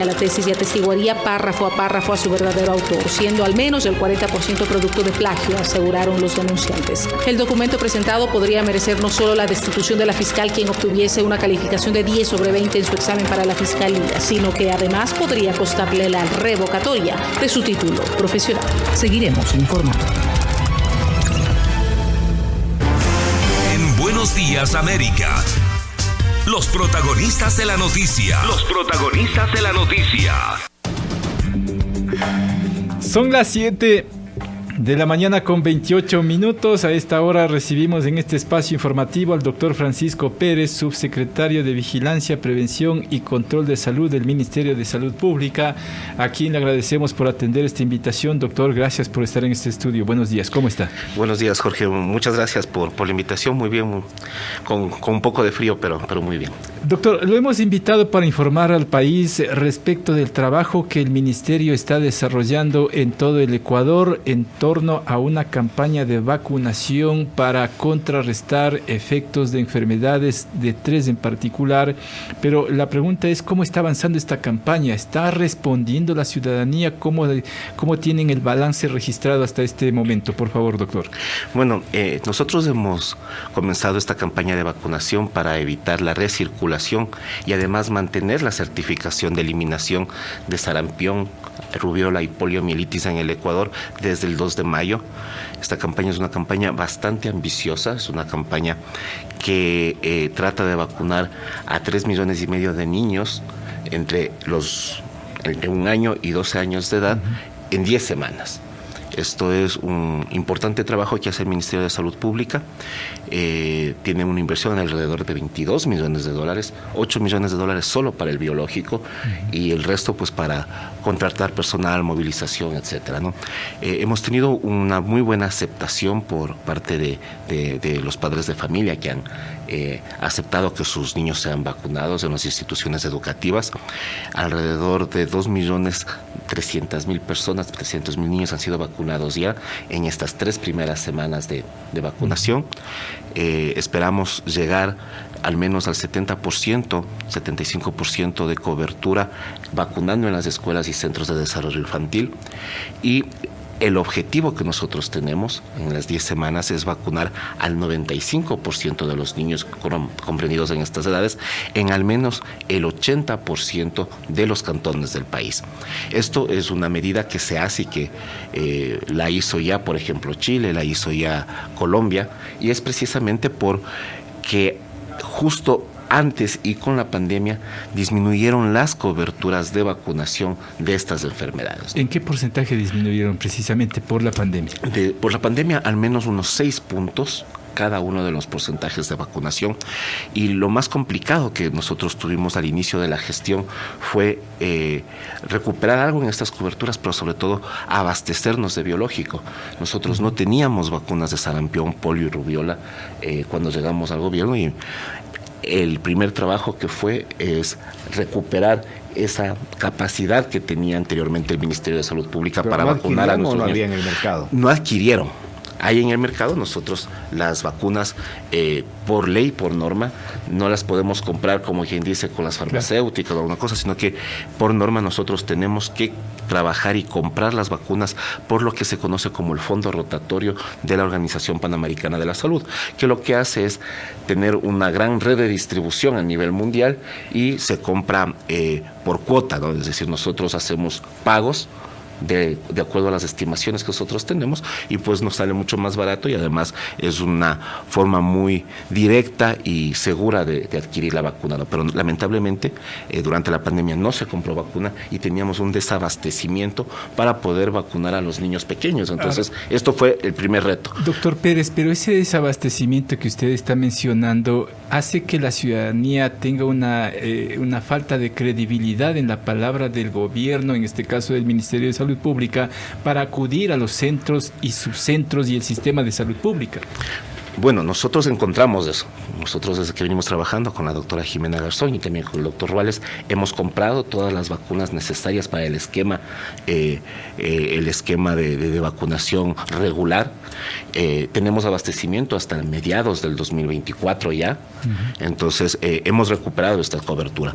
La tesis y atestiguaría párrafo a párrafo a su verdadero autor, siendo al menos el 40% producto de plagio, aseguraron los denunciantes. El documento presentado podría merecer no solo la destitución de la fiscal, quien obtuviese una calificación de 10 sobre 20 en su examen para la fiscalía, sino que además podría costarle la revocatoria de su título profesional. Seguiremos informando. En Buenos Días, América. Los protagonistas de la noticia. Los protagonistas de la noticia. Son las 7 de la mañana con 28 minutos. A esta hora recibimos en este espacio informativo al doctor Francisco Pérez, subsecretario de Vigilancia, Prevención y Control de Salud del Ministerio de Salud Pública, a quien le agradecemos por atender esta invitación. Doctor, gracias por estar en este estudio. Buenos días, ¿cómo está? Buenos días, Jorge. Muchas gracias por la invitación. Muy bien, con un poco de frío, pero muy bien. Doctor, lo hemos invitado para informar al país respecto del trabajo que el Ministerio está desarrollando en todo el Ecuador en torno a una campaña de vacunación para contrarrestar efectos de enfermedades de 3 en particular. Pero la pregunta es, ¿cómo está avanzando esta campaña? ¿Está respondiendo la ciudadanía? ¿Cómo tienen el balance registrado hasta este momento? Por favor, doctor. Bueno, nosotros hemos comenzado esta campaña de vacunación para evitar la recirculación y además mantener la certificación de eliminación de sarampión, rubiola y poliomielitis en el Ecuador desde el 2 de mayo. Esta campaña es una campaña bastante ambiciosa, es una campaña que trata de vacunar a 3,5 millones de niños entre 1 año y 12 años de edad en 10 semanas. Esto es un importante trabajo que hace el Ministerio de Salud Pública. Tiene una inversión de alrededor de $22 millones, $8 millones solo para el biológico y el resto pues para contratar personal, movilización, etcétera, ¿no? Hemos tenido una muy buena aceptación por parte de los padres de familia que han aceptado que sus niños sean vacunados en las instituciones educativas. Alrededor de 2,3 personas, 300,000 niños han sido vacunados ya en estas 3 primeras semanas de vacunación. Esperamos llegar al menos al 70%, 75% de cobertura vacunando en las escuelas y centros de desarrollo infantil. Y el objetivo que nosotros tenemos en las 10 semanas es vacunar al 95% de los niños comprendidos en estas edades en al menos el 80% de los cantones del país. Esto es una medida que se hace y que la hizo ya, por ejemplo, Chile, la hizo ya Colombia, y es precisamente porque justo antes y con la pandemia disminuyeron las coberturas de vacunación de estas enfermedades. ¿En qué porcentaje disminuyeron precisamente por la pandemia? Por la pandemia al menos unos 6 puntos cada uno de los porcentajes de vacunación, y lo más complicado que nosotros tuvimos al inicio de la gestión fue recuperar algo en estas coberturas, pero sobre todo abastecernos de biológico. Nosotros no teníamos vacunas de sarampión, polio y rubiola cuando llegamos al gobierno, y el primer trabajo que fue es recuperar esa capacidad que tenía anteriormente el Ministerio de Salud Pública para vacunar a nuestros niños. ¿No había en el mercado? No adquirieron. Hay en el mercado, nosotros las vacunas por ley, por norma, no las podemos comprar como quien dice con las farmacéuticas o alguna cosa, sino que por norma nosotros tenemos que trabajar y comprar las vacunas por lo que se conoce como el Fondo Rotatorio de la Organización Panamericana de la Salud, que lo que hace es tener una gran red de distribución a nivel mundial y se compra por cuota, ¿no? Es decir, nosotros hacemos pagos de acuerdo a las estimaciones que nosotros tenemos, y pues nos sale mucho más barato, y además es una forma muy directa y segura de adquirir la vacuna, ¿no? Pero lamentablemente durante la pandemia no se compró vacuna y teníamos un desabastecimiento para poder vacunar a los niños pequeños. Entonces esto fue el primer reto. Doctor Pérez, pero ese desabastecimiento que usted está mencionando hace que la ciudadanía tenga una falta de credibilidad en la palabra del gobierno, en este caso del Ministerio de Salud Pública, para acudir a los centros y subcentros y el sistema de salud pública. Bueno, nosotros encontramos eso. Nosotros desde que venimos trabajando con la doctora Jimena Garzón y también con el doctor Ruales, hemos comprado todas las vacunas necesarias para el esquema de vacunación regular. Tenemos abastecimiento hasta mediados del 2024 ya. Entonces, hemos recuperado esta cobertura.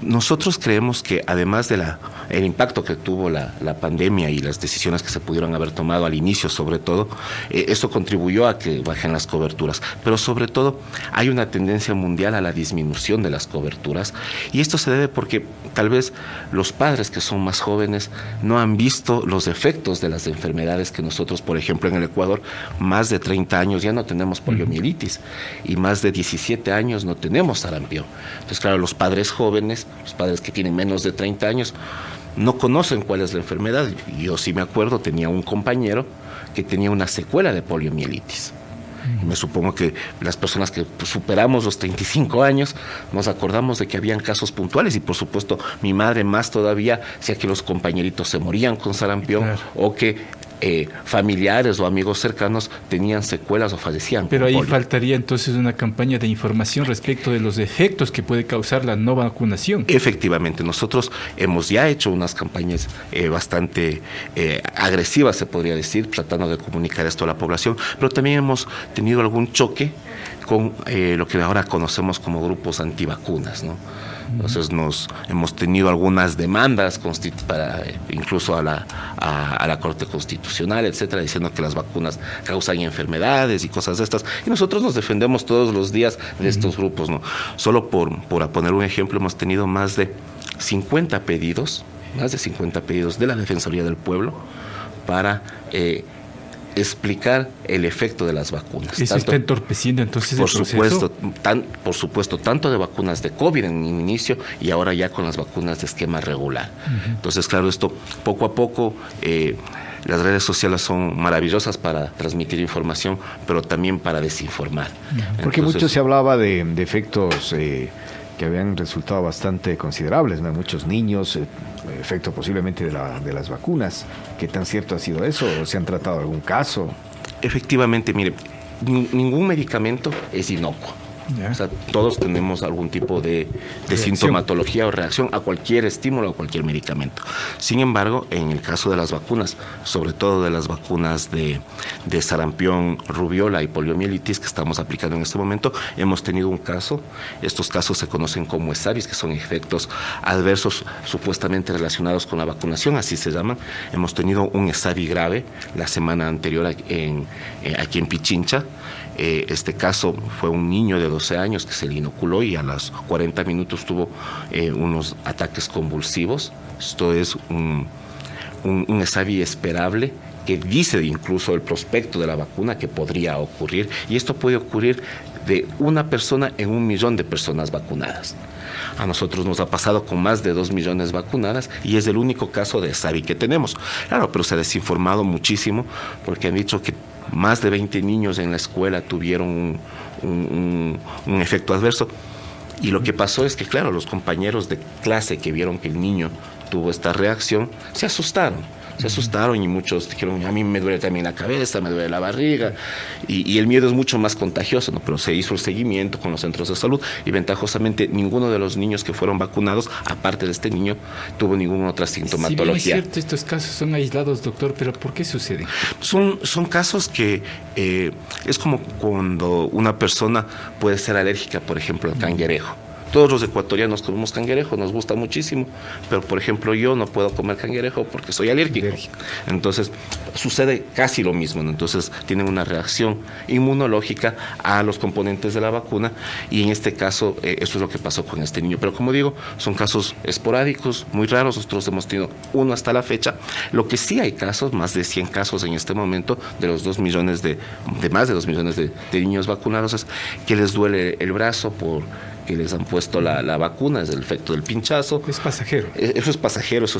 Nosotros creemos que además de el impacto que tuvo la pandemia y las decisiones que se pudieron haber tomado al inicio, sobre todo, esto contribuyó a que bajen las coberturas, pero sobre todo hay una tendencia mundial a la disminución de las coberturas, y esto se debe porque tal vez los padres que son más jóvenes no han visto los efectos de las enfermedades que nosotros, por ejemplo, en el Ecuador, más de 30 años ya no tenemos poliomielitis y más de 17 años no tenemos sarampión. Entonces, claro, los padres jóvenes, los padres que tienen menos de 30 años, no conocen cuál es la enfermedad. Yo sí me acuerdo, tenía un compañero que tenía una secuela de poliomielitis. Y me supongo que las personas que superamos los 35 años nos acordamos de que habían casos puntuales, y por supuesto mi madre más todavía, sea que los compañeritos se morían con sarampión, claro, o que familiares o amigos cercanos tenían secuelas o fallecían. Pero ahí polio. Faltaría entonces una campaña de información respecto de los efectos que puede causar la no vacunación. Efectivamente, nosotros hemos ya hecho unas campañas bastante agresivas, se podría decir, tratando de comunicar esto a la población, pero también hemos tenido algún choque con lo que ahora conocemos como grupos antivacunas, ¿no? Entonces hemos tenido algunas demandas incluso a la Corte Constitucional, etcétera, diciendo que las vacunas causan enfermedades y cosas de estas, y nosotros nos defendemos todos los días de estos grupos, ¿no? Solo por poner un ejemplo, hemos tenido más de 50 pedidos de la Defensoría del Pueblo para explicar el efecto de las vacunas. ¿Eso está entorpeciendo entonces el proceso? Por supuesto, tanto de vacunas de COVID en un inicio y ahora ya con las vacunas de esquema regular. Entonces, claro, esto poco a poco, las redes sociales son maravillosas para transmitir información, pero también para desinformar. Porque entonces, mucho se hablaba de efectos que habían resultado bastante considerables, ¿no? Muchos niños, efecto posiblemente de las vacunas. ¿Qué tan cierto ha sido eso? ¿O se han tratado algún caso? Efectivamente, mire, ningún medicamento es inocuo. O sea, todos tenemos algún tipo de sintomatología o reacción a cualquier estímulo o a cualquier medicamento. Sin embargo, en el caso de las vacunas, sobre todo de las vacunas de sarampión, rubiola y poliomielitis que estamos aplicando en este momento, hemos tenido un caso. Estos casos se conocen como ESAVIs, que son efectos adversos supuestamente relacionados con la vacunación, así se llaman. Hemos tenido un ESAVI grave la semana anterior aquí en Pichincha. Este caso fue un niño de 12 años que se le inoculó y a los 40 minutos tuvo unos ataques convulsivos. Esto es un ESAVI esperable, que dice incluso el prospecto de la vacuna que podría ocurrir, y esto puede ocurrir de una persona en 1 millón de personas vacunadas. A nosotros nos ha pasado con más de 2 millones vacunadas y es el único caso de ESAVI que tenemos. Claro, pero se ha desinformado muchísimo porque han dicho que más de 20 niños en la escuela tuvieron un efecto adverso. Y lo que pasó es que, claro, los compañeros de clase que vieron que el niño tuvo esta reacción, se asustaron y muchos dijeron, a mí me duele también la cabeza, me duele la barriga, y el miedo es mucho más contagioso, ¿no? Pero se hizo el seguimiento con los centros de salud y ventajosamente ninguno de los niños que fueron vacunados, aparte de este niño, tuvo ninguna otra sintomatología. Si bien es cierto, estos casos son aislados, doctor, pero ¿por qué suceden? Son casos que es como cuando una persona puede ser alérgica, por ejemplo, al cangrejo. Todos los ecuatorianos comemos cangrejo, nos gusta muchísimo, pero por ejemplo yo no puedo comer cangrejo porque soy alérgico. Entonces sucede casi lo mismo, ¿no? Entonces tienen una reacción inmunológica a los componentes de la vacuna y en este caso eso es lo que pasó con este niño. Pero como digo, son casos esporádicos, muy raros, nosotros hemos tenido uno hasta la fecha. Lo que sí hay casos, más de 100 casos en este momento, de los 2 millones de más de 2 millones de niños vacunados, es que les duele el brazo por que les han puesto la vacuna, es el efecto del pinchazo. Es pasajero. Eso es pasajero, eso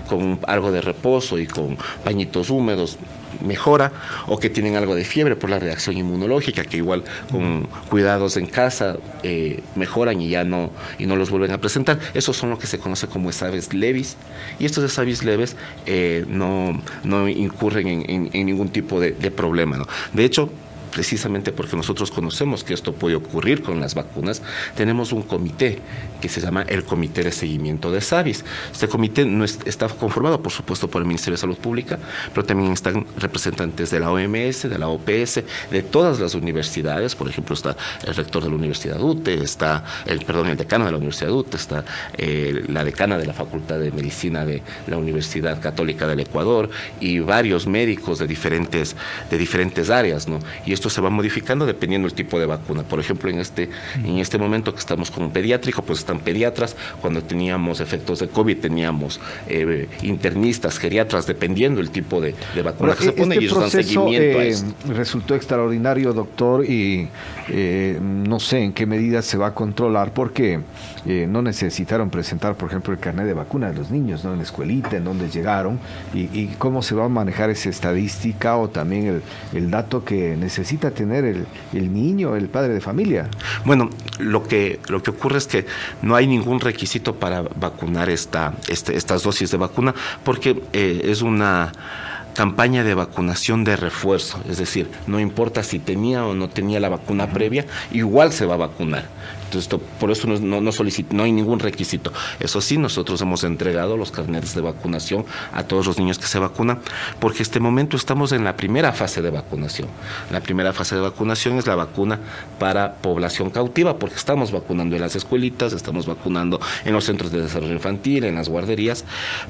con algo de reposo y con pañitos húmedos mejora, o que tienen algo de fiebre por la reacción inmunológica, que igual con cuidados en casa mejoran y no los vuelven a presentar. Esos son lo que se conoce como ESAVIs leves, y estos ESAVIs leves no incurren en ningún tipo de problema, ¿no? De hecho, precisamente porque nosotros conocemos que esto puede ocurrir con las vacunas, tenemos un comité que se llama el Comité de Seguimiento de SAVIS. Este comité está conformado, por supuesto, por el Ministerio de Salud Pública, pero también están representantes de la OMS, de la OPS, de todas las universidades. Por ejemplo, está el rector de la Universidad UTE, está el decano de la Universidad UTE, está la decana de la Facultad de Medicina de la Universidad Católica del Ecuador y varios médicos de diferentes áreas, ¿no? Y esto se va modificando dependiendo del tipo de vacuna. Por ejemplo, en este momento que estamos con un pediátrico, pues están pediatras. Cuando teníamos efectos de COVID, teníamos internistas, geriatras, dependiendo del tipo de vacuna que se pone, y ellos dan seguimiento a esto. Resultó extraordinario, doctor, y no sé en qué medida se va a controlar, porque no necesitaron presentar, por ejemplo, el carnet de vacuna de los niños, ¿no? En la escuelita, en donde llegaron, y cómo se va a manejar esa estadística, o también el dato que necesita tener el niño, el padre de familia. Bueno, lo que ocurre es que no hay ningún requisito para vacunar estas dosis de vacuna, porque es una campaña de vacunación de refuerzo, es decir, no importa si tenía o no tenía la vacuna previa, igual se va a vacunar. Entonces, por eso no hay ningún requisito. Eso sí, nosotros hemos entregado los carnets de vacunación a todos los niños que se vacunan, porque este momento estamos en la primera fase de vacunación. La primera fase de vacunación es la vacuna para población cautiva, porque estamos vacunando en las escuelitas, estamos vacunando en los centros de desarrollo infantil, en las guarderías,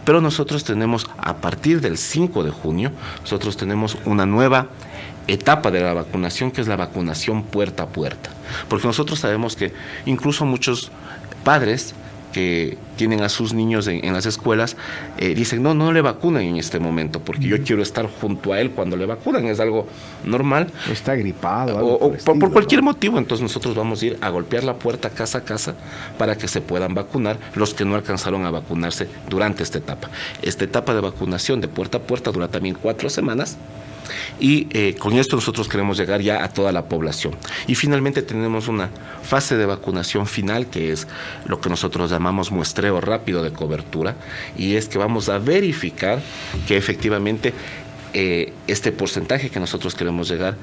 pero nosotros tenemos, a partir del 5 de junio, nosotros tenemos una nueva etapa de la vacunación, que es la vacunación puerta a puerta, porque nosotros sabemos que incluso muchos padres que tienen a sus niños en las escuelas dicen, no le vacunen en este momento, porque yo quiero estar junto a él cuando le vacunan, es algo normal. O está gripado. O por cualquier motivo. Entonces nosotros vamos a ir a golpear la puerta casa a casa para que se puedan vacunar los que no alcanzaron a vacunarse durante esta etapa. Esta etapa de vacunación de puerta a puerta dura también 4 semanas. Y con esto nosotros queremos llegar ya a toda la población. Y finalmente tenemos una fase de vacunación final, que es lo que nosotros llamamos muestreo rápido de cobertura, y es que vamos a verificar que efectivamente este porcentaje que nosotros queremos llegar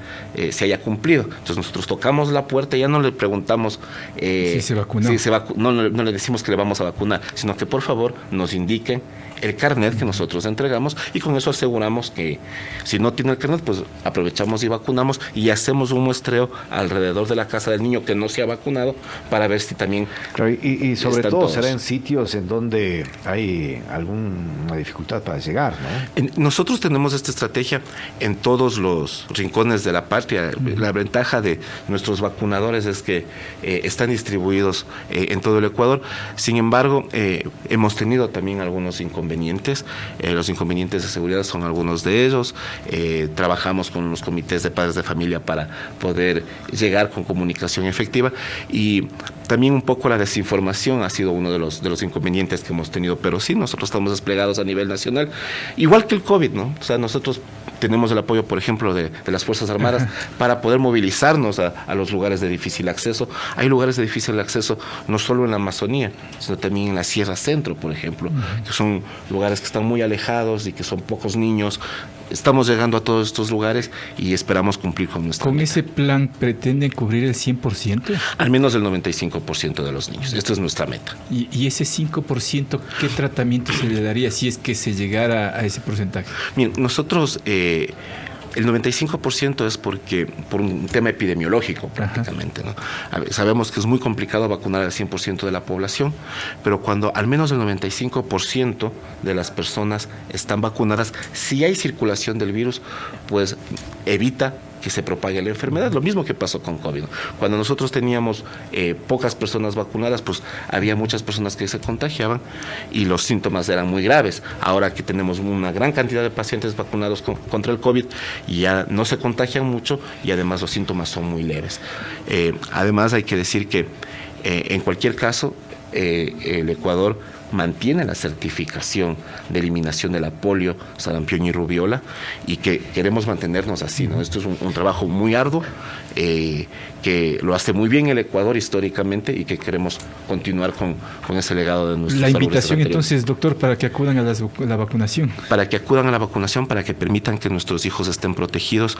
se haya cumplido. Entonces nosotros tocamos la puerta y ya no le preguntamos si se vacunó. No le decimos que le vamos a vacunar, sino que por favor nos indiquen el carnet que nosotros entregamos, y con eso aseguramos que si no tiene el carnet, pues aprovechamos y vacunamos, y hacemos un muestreo alrededor de la casa del niño que no se ha vacunado para ver si también... Claro, y sobre todo todos. Será en sitios en donde hay alguna dificultad para llegar, ¿no? Nosotros tenemos esta estrategia en todos los rincones de la patria. La ventaja de nuestros vacunadores es que están distribuidos en todo el Ecuador. Sin embargo, hemos tenido también algunos inconvenientes. Los inconvenientes de seguridad son algunos de ellos. Trabajamos con los comités de padres de familia para poder llegar con comunicación efectiva, y también un poco la desinformación ha sido uno de los inconvenientes que hemos tenido, pero sí, nosotros estamos desplegados a nivel nacional, igual que el COVID, ¿no? O sea, nosotros tenemos el apoyo, por ejemplo, de las Fuerzas Armadas para poder movilizarnos a los lugares de difícil acceso. Hay lugares de difícil acceso no solo en la Amazonía, sino también en la Sierra Centro, por ejemplo, que son lugares que están muy alejados y que son pocos niños. Estamos llegando a todos estos lugares y esperamos cumplir con nuestra meta. ¿Ese plan pretenden cubrir el 100%? Al menos el 95% de los niños. Esta es nuestra meta. ¿Y ese 5%, qué tratamiento se le daría si es que se llegara a ese porcentaje? Bien, nosotros... el 95% es por un tema epidemiológico prácticamente, ¿no? Sabemos que es muy complicado vacunar al 100% de la población, pero cuando al menos el 95% de las personas están vacunadas, si hay circulación del virus, pues evita que se propague la enfermedad. Lo mismo que pasó con COVID. Cuando nosotros teníamos pocas personas vacunadas, pues había muchas personas que se contagiaban y los síntomas eran muy graves. Ahora que tenemos una gran cantidad de pacientes vacunados contra el COVID, ya no se contagian mucho y además los síntomas son muy leves. Además hay que decir que en cualquier caso el Ecuador mantiene la certificación de eliminación de la polio, sarampión y rubiola, y que queremos mantenernos así, ¿no? Esto es un trabajo muy arduo, que lo hace muy bien el Ecuador históricamente y que queremos continuar con ese legado de nuestros La invitación anteriores. entonces, doctor, para que acudan a la vacunación. Para que acudan a la vacunación, para que permitan que nuestros hijos estén protegidos,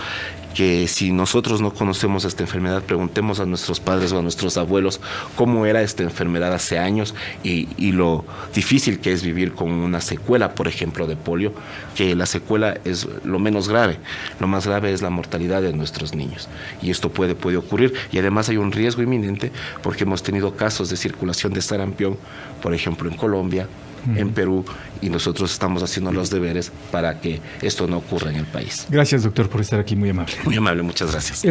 que si nosotros no conocemos esta enfermedad, preguntemos a nuestros padres o a nuestros abuelos cómo era esta enfermedad hace años y lo difícil que es vivir con una secuela, por ejemplo, de polio, que la secuela es lo menos grave. Lo más grave es la mortalidad de nuestros niños. Y esto puede ocurrir. Y además hay un riesgo inminente porque hemos tenido casos de circulación de sarampión, por ejemplo, en Colombia, en Perú, y nosotros estamos haciendo los deberes para que esto no ocurra en el país. Gracias, doctor, por estar aquí, muy amable. Muy amable, muchas gracias.